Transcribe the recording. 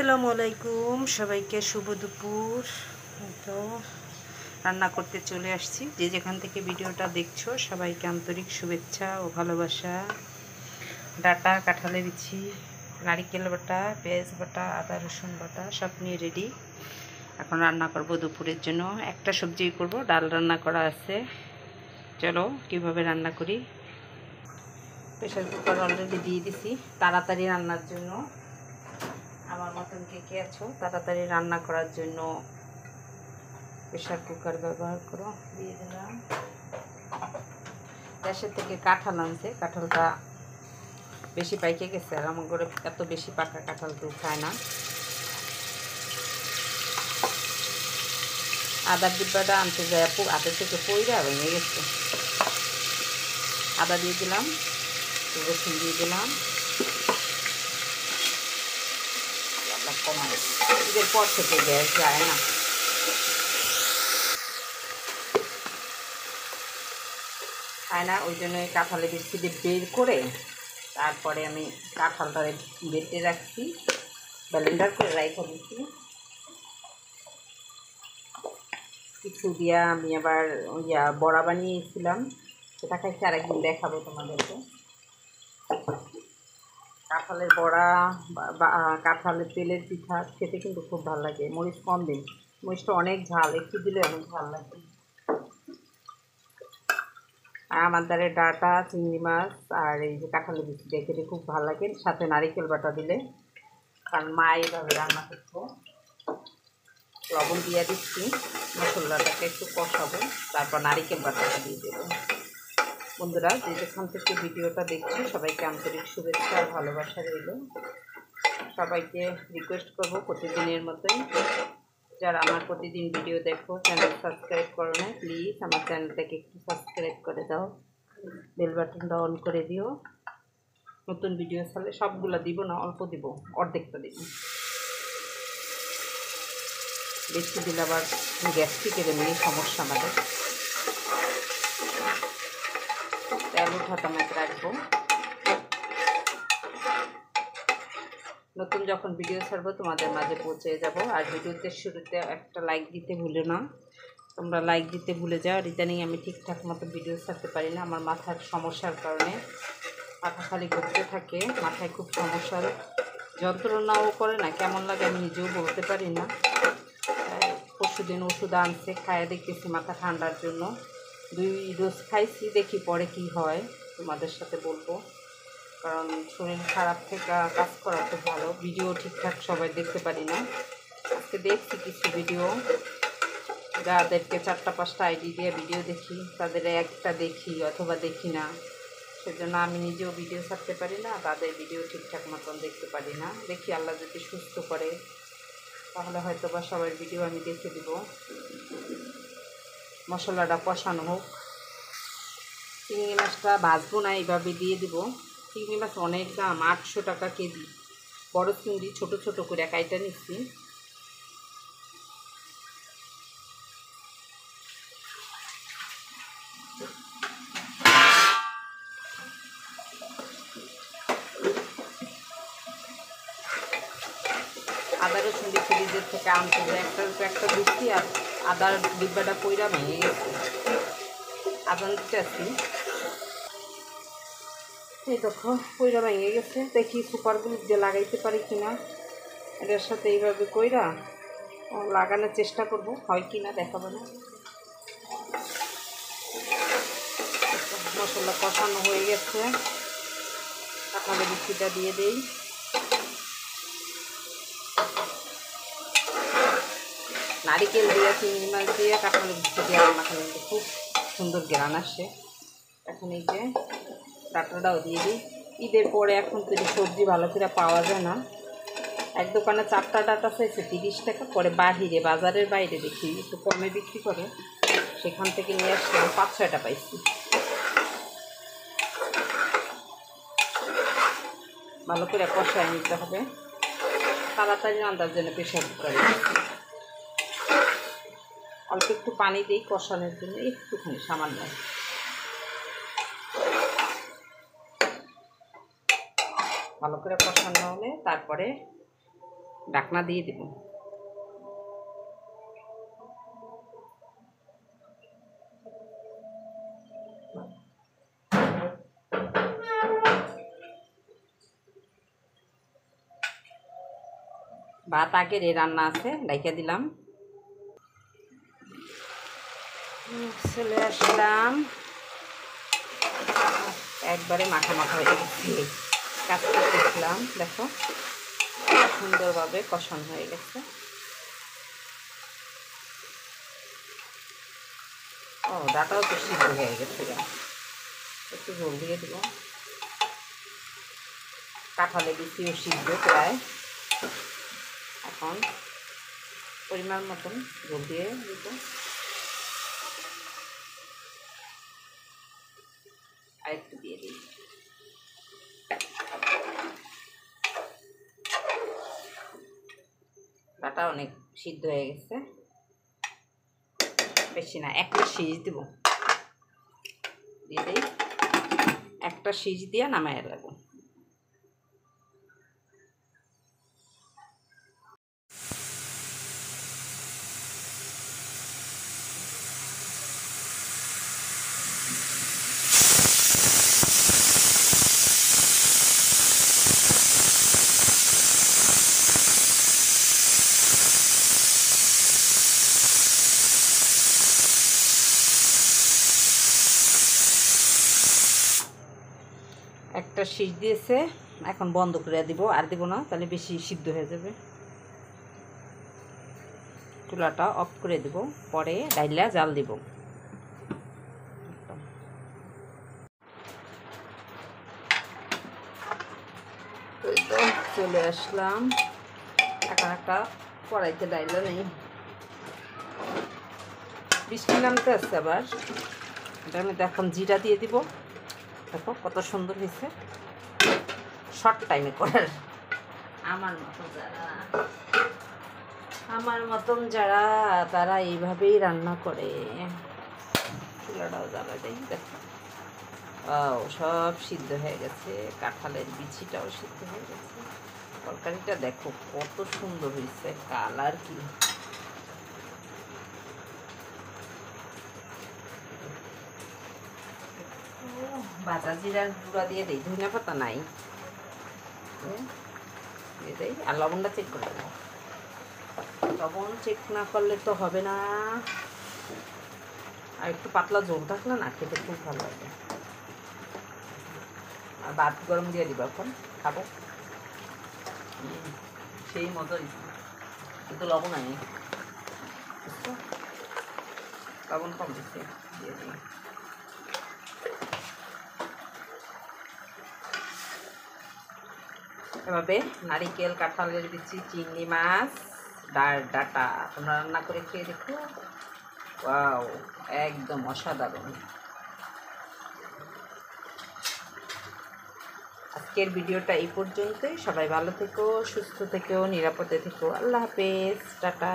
আসসালামু আলাইকুম সবাইকে শুভ দুপুর। তো রান্না করতে চলে আসছি। যে যেখান থেকে ভিডিওটা দেখছো সবাইকে আন্তরিক শুভেচ্ছা ও ভালোবাসা। ডাটা, কাঁঠালের বিচি, নারিকেল বাটা, পেঁয়াজ বাটা, আদা রসুন বাটা সব নিয়ে রেডি। এখন রান্না করব দুপুরের জন্য। একটা সবজি করব, ডাল রান্না করা আছে। চলো কীভাবে রান্না করি। প্রেশার কুকার অলরেডি দিয়ে দিছি তাড়াতাড়ি রান্নার জন্য। আমার মতন কে আছো তাড়াতাড়ি রান্না করার জন্য প্রেশার কুকার ব্যবহার করো। দিয়ে দিলাম। দেশের থেকে কাঁঠাল আনছে, কাঁঠালটা বেশি পাইকে গেছে, আর আমার ঘরে এত বেশি পাকা কাঁঠাল কেউ খায় না। আদার ডিব্বাটা আনতে যায় আপু, আদা থেকে পইরা ভেঙে গেছে। আদা দিয়ে দিলাম, রসুন দিয়ে দিলাম। কমাই ঈদের পর থেকে গ্যাস যায় না। খায় না, ওই জন্য কাঁঠালের বিচি দিয়ে বের করে তারপরে আমি কাঁঠালটা বেটে রাখছি, ব্লেন্ডার করে রাখা দিচ্ছি। কিছু দিয়া আমি আবার বড়া বানিয়েছিলাম, সেটা খাইছি, আরেকদিন দেখাবো তোমাদেরকে। কাঁঠালের বড়া বা কাঁঠালের তেলের পিঠা খেতে কিন্তু খুব ভালো লাগে। মরিচ কম দিন, মরিচটা অনেক ঝাল, একটু দিলে অনেক ভালো লাগে। আর আমার দ্বারে ডাটা, চিংড়ি মাছ আর এই যে কাঁঠালের বিচি দিয়ে খেতে খুব ভালো লাগে, সাথে নারিকেল বাটা দিলে। কারণ মা এইভাবে রান্না করতো। লবণ দিয়ে দিচ্ছি, মশলাটাকে একটু কষাবো, তারপর নারিকেল বাটাটা দিয়ে দেবো। বন্ধুরা যে যেখান থেকে ভিডিওটা দেখছি সবাইকে আন্তরিক শুভেচ্ছা আর ভালোবাসা রইল। সবাইকে রিকোয়েস্ট করবো প্রতিদিনের মতোই, যারা আমার প্রতিদিন ভিডিও দেখো চ্যানেল সাবস্ক্রাইব করো না, প্লিজ আমার চ্যানেলটাকে একটু সাবস্ক্রাইব করে দাও, বেল বাটনটা অন করে দিও। নতুন ভিডিও ছাড়লে সবগুলো দিব না, অল্প দিব, অর্ধেকটা দিব। বেশি দিলে আবার গ্যাস্ট্রিকের এমনি সমস্যা আমাদের। তেল উঠাতে রাখবো। নতুন যখন ভিডিও ছাড়বো তোমাদের মাঝে পৌঁছে যাব। আর ভিডিওতে শুরুতে একটা লাইক দিতে ভুলো না, তোমরা লাইক দিতে ভুলে যাও। ইদানিং আমি ঠিকঠাক মতো ভিডিও ছাড়তে পারি না, আমার মাথার সমস্যার কারণে। মাথা খালি ঘুরতে থাকে, মাথায় খুব সমস্যার যন্ত্রণাও করে না, কেমন লাগে আমি নিজেও বলতে পারি না। পরশুদিন ওষুধ আনছে, খাইয়ে দেখতেছি মাথা ঠান্ডার জন্য। 2 ডোজ খাইছি, দেখি পরে কি হয় তোমাদের সাথে বলবো। কারণ শরীর খারাপ থেকে কাজ করা তো ভালো, ভিডিও ঠিকঠাক সবাই দেখতে পারি না। আজকে দেখছি কিছু ভিডিও, যাদেরকে 4টা-5টা আইডি দিয়ে ভিডিও দেখি, তাদের একটা দেখি অথবা দেখি না। সেজন্য আমি নিজেও ভিডিও ছাড়তে পারি না, তাদের ভিডিও ঠিকঠাক মতন দেখতে পারি না। দেখি আল্লাহ যদি সুস্থ করে তাহলে হয়তো বা সবার ভিডিও আমি দেখে দিব। মশলাটা কষানো হোক। চিংড়ি মাছটা ভাজবো না, এইভাবে দিয়ে দিব। চিংড়ি মাছ অনেক দাম, 800 টাকা কেজি। বড় চিংড়ি ছোট ছোট করে কাইটা নিচ্ছি। আদা রসুন ফ্রিজের থেকে আনতে যে একটা দিচ্ছি, আর আদার ডিব্বাটা পইরা ভেঙে গেছে। আদান দিতে আসছি, এই দেখো পইরা ভেঙে গেছে। দেখি সুপার গ্লু দিয়ে লাগাইতে পারি কিনা, এটার সাথে এইভাবে কইরা লাগানোর চেষ্টা করব, হয় কিনা দেখাবো না। মশলা কষানো হয়ে গেছে, কাঁঠালের বিচিটা দিয়ে দিই। নারিকেল দিয়ে, চিংড়ি মাছ দিয়ে, কাঁঠালের বিচি দিয়ে রান্না করলে খুব সুন্দর গ্রান আসে। এখন এই যে ডাটাটাও দিয়ে দিই। ঈদের পরে এখন তো সবজি ভালো করে পাওয়া যায় না। এক দোকানে 4টা ডাটা চাইছে 30 টাকা, পরে বাজারের বাইরে দেখি একটু কমে বিক্রি করে, সেখান থেকে নিয়ে আসলাম, 5-6টা পাইছি। ভালো করে কষায় নিতে হবে, তাড়াতাড়ি রান্নার জন্য প্রেশার কুকারে অল্প একটু পানি দিই কষানোর জন্য, একটুখানি সামান্য। ভালো করে কষানো হলে তারপরে ঢাকনা দিয়ে দেব। ভাত আগের রান্না আছে, ডাইকা দিলাম। চলে আসলাম, একবারে মাখা মাখা হয়ে গেছে। কাজ করতেছিলাম, দেখো সুন্দরভাবে কষান হয়ে গেছে। ও ডাটাও তো সিদ্ধ হয়ে গেছে, একটু জল দিয়ে দেবো। কাঁঠালে বিচিও সিদ্ধ প্রায়। এখন পরিমাণ মতন জল দিয়ে দিব। আর একটু দিয়ে দিই। ডাটা অনেক সিদ্ধ হয়ে গেছে, বেশি না, একটা সিজ দিব, দিয়ে দিই। একটা সিজ দিয়ে নামাইয়া লাগবো। একটা সিজ দিয়েছে, এখন বন্ধ করে দিব, আর দিব না, তাহলে বেশি সিদ্ধ হয়ে যাবে। চুলাটা অফ করে দিব, পরে ডাইলা জাল দিব। চলে আসলাম, এখন একটা কড়াইতে ডাইলা নেই, বৃষ্টি নামতে আসছে আবার। এটার মধ্যে এখন জিরা দিয়ে দিব। দেখো কত সুন্দর হয়েছে, শর্ট টাইমে করার। আমার মতন যারা তারা এইভাবেই রান্না করে। চুলাটাও জ্বালা দেয়, দেখো সব সিদ্ধ হয়ে গেছে, কাঁঠালের বিচিটাও সিদ্ধ হয়ে গেছে। তরকারিটা দেখো কত সুন্দর হয়েছে, কালার কি। ভাজা জিরার গুঁড়া দিয়ে দিই, ধনিয়া পাতা নাই, দিয়ে দিই। আর লবণটা চেক করে দেবো, লবণ চেক না করলে তো হবে না। আর একটু পাতলা ঝোল থাকলে না খেতে খুব ভালো লাগে। আর ভাত গরম দিয়ে দিব, এখন খাবো, সেই মতোই। কিন্তু লবণ আনি, লবণ কম দিচ্ছে, দিয়ে দিই। এভাবে নারিকেল, কাঁঠালের বিচি, চিংড়ি মাছ, ডাটা তোমরা রান্না করে খেয়ে দেখো, ওয়াও একদম অসাধারণ। আজকের ভিডিওটা এই পর্যন্তই। সবাই ভালো থেকো, সুস্থ থেকো, নিরাপদে থেকো। আল্লাহ হাফেজ, টাটা।